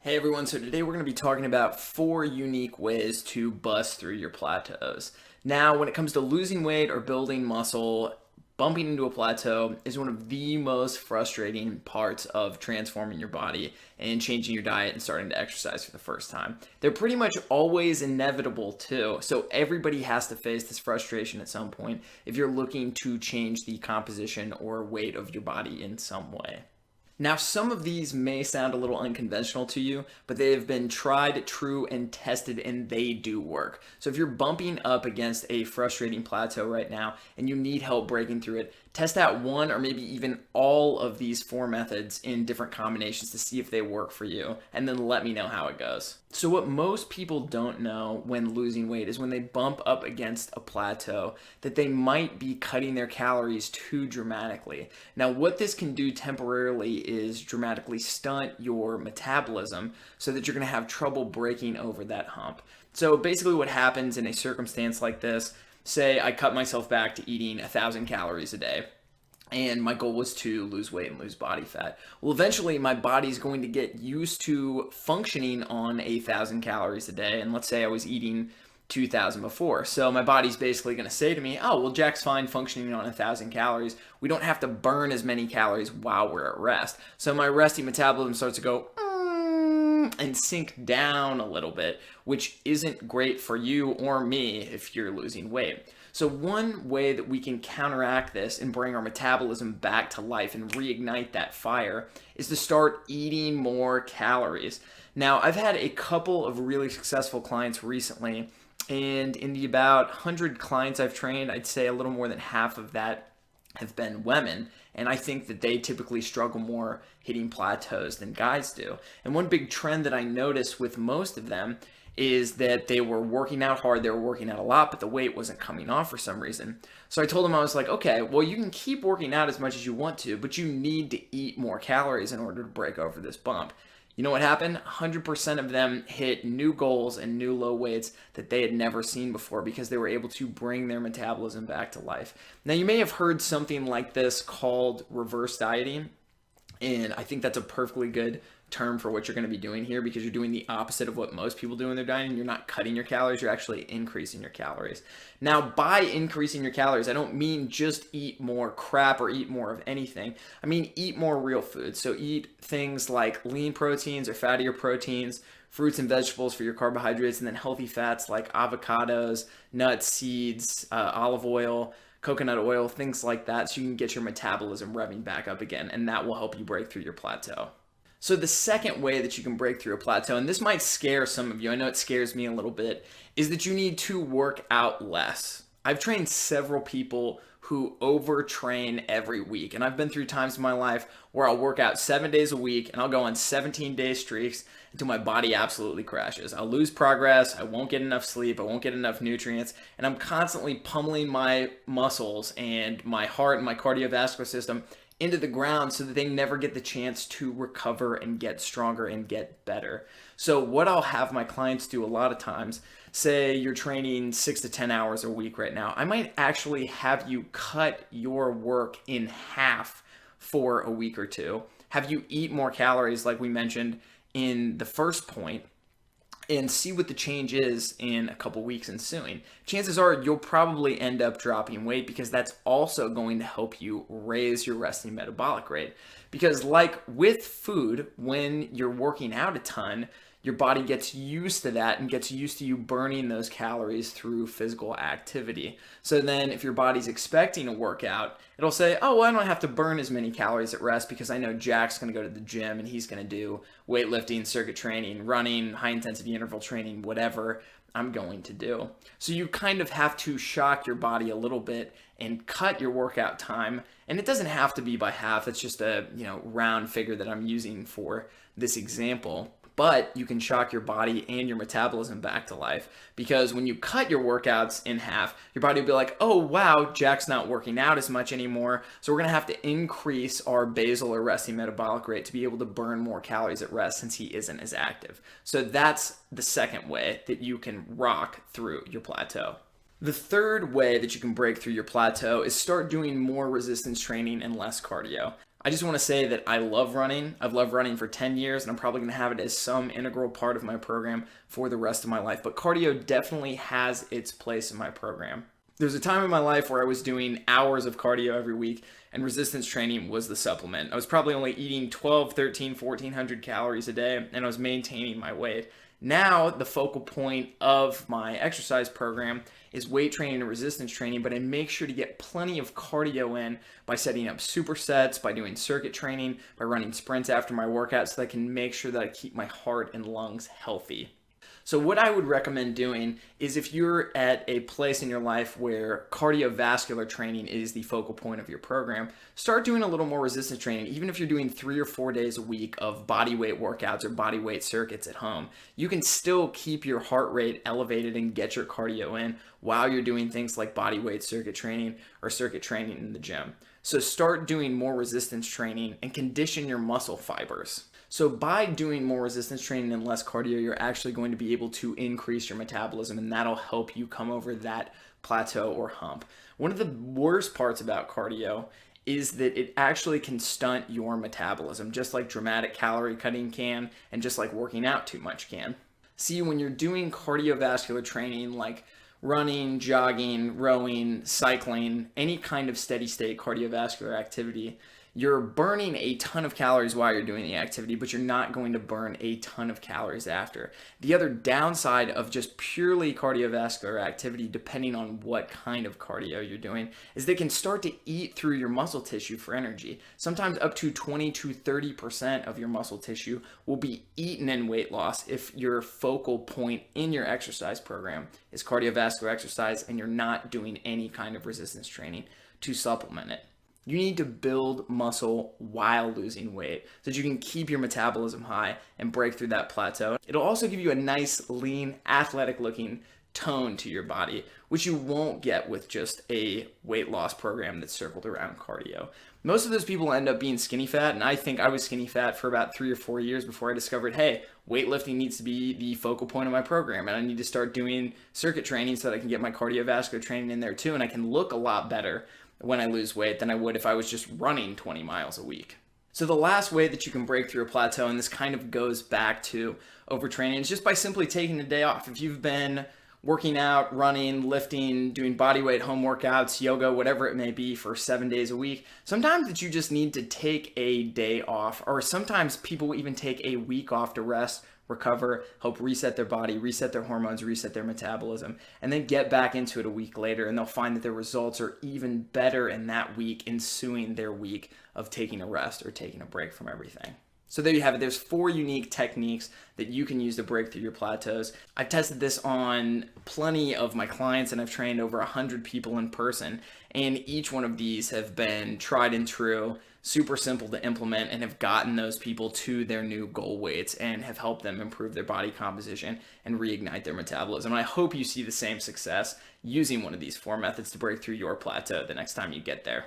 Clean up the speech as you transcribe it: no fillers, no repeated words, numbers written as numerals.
Hey everyone, so today we're going to be talking about 4 unique ways to bust through your plateaus. Now, when it comes to losing weight or building muscle, bumping into a plateau is one of the most frustrating parts of transforming your body and changing your diet and starting to exercise for the first time. They're pretty much always inevitable too, so everybody has to face this frustration at some point if you're looking to change the composition or weight of your body in some way. Now, some of these may sound a little unconventional to you, but they have been tried, true, and tested, and they do work. So if you're bumping up against a frustrating plateau right now and you need help breaking through it, test out one or maybe even all of these 4 methods in different combinations to see if they work for you, and then let me know how it goes. So what most people don't know when losing weight is when they bump up against a plateau that they might be cutting their calories too dramatically. Now, what this can do temporarily is dramatically stunt your metabolism so that you're going to have trouble breaking over that hump. So basically what happens in a circumstance like this, say I cut myself back to eating 1,000 calories a day, and my goal was to lose weight and lose body fat. Well, eventually my body's going to get used to functioning on 1,000 calories a day, and let's say I was eating 2,000 before. So my body's basically going to say to me, oh, well, Jack's fine functioning on 1,000 calories. We don't have to burn as many calories while we're at rest. So my resting metabolism starts to go and sink down a little bit, which isn't great for you or me if you're losing weight. So one way that we can counteract this and bring our metabolism back to life and reignite that fire is to start eating more calories. Now, I've had a couple of really successful clients recently, and in the about 100 clients I've trained, I'd say a little more than half of that have been women, and I think that they typically struggle more hitting plateaus than guys do. And one big trend that I noticed with most of them is that they were working out hard, they were working out a lot, but the weight wasn't coming off for some reason. So I told them, I was like, okay, well, you can keep working out as much as you want to, but you need to eat more calories in order to break over this bump. You know what happened? 100% of them hit new goals and new low weights that they had never seen before because they were able to bring their metabolism back to life. Now, you may have heard something like this called reverse dieting, and I think that's a perfectly good term for what you're going to be doing here because you're doing the opposite of what most people do in their diet. You're not cutting your calories, you're actually increasing your calories. Now, by increasing your calories, I don't mean just eat more crap or eat more of anything. I mean eat more real food. So eat things like lean proteins or fattier proteins, fruits and vegetables for your carbohydrates, and then healthy fats like avocados, nuts, seeds, olive oil, coconut oil, things like that, so you can get your metabolism revving back up again, and that will help you break through your plateau. So the second way that you can break through a plateau, and this might scare some of you, I know it scares me a little bit, is that you need to work out less. I've trained several people who overtrain every week, and I've been through times in my life where I'll work out 7 days a week and I'll go on 17-day streaks until my body absolutely crashes. I'll lose progress, I won't get enough sleep, I won't get enough nutrients, and I'm constantly pummeling my muscles and my heart and my cardiovascular system into the ground so that they never get the chance to recover and get stronger and get better. So what I'll have my clients do a lot of times, say you're training 6 to 10 hours a week right now, I might actually have you cut your work in half for a week or two, have you eat more calories like we mentioned in the first point, and see what the change is in a couple weeks ensuing. Chances are you'll probably end up dropping weight because that's also going to help you raise your resting metabolic rate. Because like with food, when you're working out a ton, your body gets used to that and gets used to you burning those calories through physical activity. So then if your body's expecting a workout, it'll say, oh, well, I don't have to burn as many calories at rest because I know Jack's going to go to the gym and he's going to do weightlifting, circuit training, running, high intensity interval training, whatever I'm going to do. So you kind of have to shock your body a little bit and cut your workout time. And it doesn't have to be by half. It's just a round figure that I'm using for this example. But you can shock your body and your metabolism back to life because when you cut your workouts in half, your body will be like, oh, wow, Jack's not working out as much anymore. So we're going to have to increase our basal or resting metabolic rate to be able to burn more calories at rest since he isn't as active. So that's the second way that you can rock through your plateau. The third way that you can break through your plateau is start doing more resistance training and less cardio. I just want to say that I love running. I've loved running for 10 years, and I'm probably going to have it as some integral part of my program for the rest of my life. But cardio definitely has its place in my program. There's a time in my life where I was doing hours of cardio every week, and resistance training was the supplement. I was probably only eating 12, 13, 1400 calories a day, and I was maintaining my weight. Now, the focal point of my exercise program is weight training and resistance training, but I make sure to get plenty of cardio in by setting up supersets, by doing circuit training, by running sprints after my workout so that I can make sure that I keep my heart and lungs healthy. So what I would recommend doing is, if you're at a place in your life where cardiovascular training is the focal point of your program, start doing a little more resistance training. Even if you're doing 3 or 4 days a week of body weight workouts or body weight circuits at home, you can still keep your heart rate elevated and get your cardio in while you're doing things like body weight circuit training or circuit training in the gym. So start doing more resistance training and condition your muscle fibers. So by doing more resistance training and less cardio, you're actually going to be able to increase your metabolism, and that'll help you come over that plateau or hump. One of the worst parts about cardio is that it actually can stunt your metabolism, just like dramatic calorie cutting can, and just like working out too much can. See, when you're doing cardiovascular training like running, jogging, rowing, cycling, any kind of steady state cardiovascular activity, you're burning a ton of calories while you're doing the activity, but you're not going to burn a ton of calories after. The other downside of just purely cardiovascular activity, depending on what kind of cardio you're doing, is they can start to eat through your muscle tissue for energy. Sometimes up to 20 to 30% of your muscle tissue will be eaten in weight loss if your focal point in your exercise program is cardiovascular exercise and you're not doing any kind of resistance training to supplement it. You need to build muscle while losing weight so that you can keep your metabolism high and break through that plateau. It'll also give you a nice, lean, athletic looking tone to your body, which you won't get with just a weight loss program that's circled around cardio. Most of those people end up being skinny fat, and I think I was skinny fat for about 3 or 4 years before I discovered, hey, weightlifting needs to be the focal point of my program, and I need to start doing circuit training so that I can get my cardiovascular training in there too, and I can look a lot better when I lose weight than I would if I was just running 20 miles a week. So the last way that you can break through a plateau, and this kind of goes back to overtraining, is just by simply taking a day off. If you've been working out, running, lifting, doing body weight home workouts, yoga, whatever it may be for 7 days a week, sometimes that you just need to take a day off, or sometimes people even take a week off to rest, recover, help reset their body, reset their hormones, reset their metabolism, and then get back into it a week later, and they'll find that their results are even better in that week ensuing their week of taking a rest or taking a break from everything. So there you have it. There's 4 unique techniques that you can use to break through your plateaus. I've tested this on plenty of my clients, and I've trained over 100 people in person, and each one of these have been tried and true, super simple to implement, and have gotten those people to their new goal weights and have helped them improve their body composition and reignite their metabolism. And I hope you see the same success using one of these 4 methods to break through your plateau the next time you get there.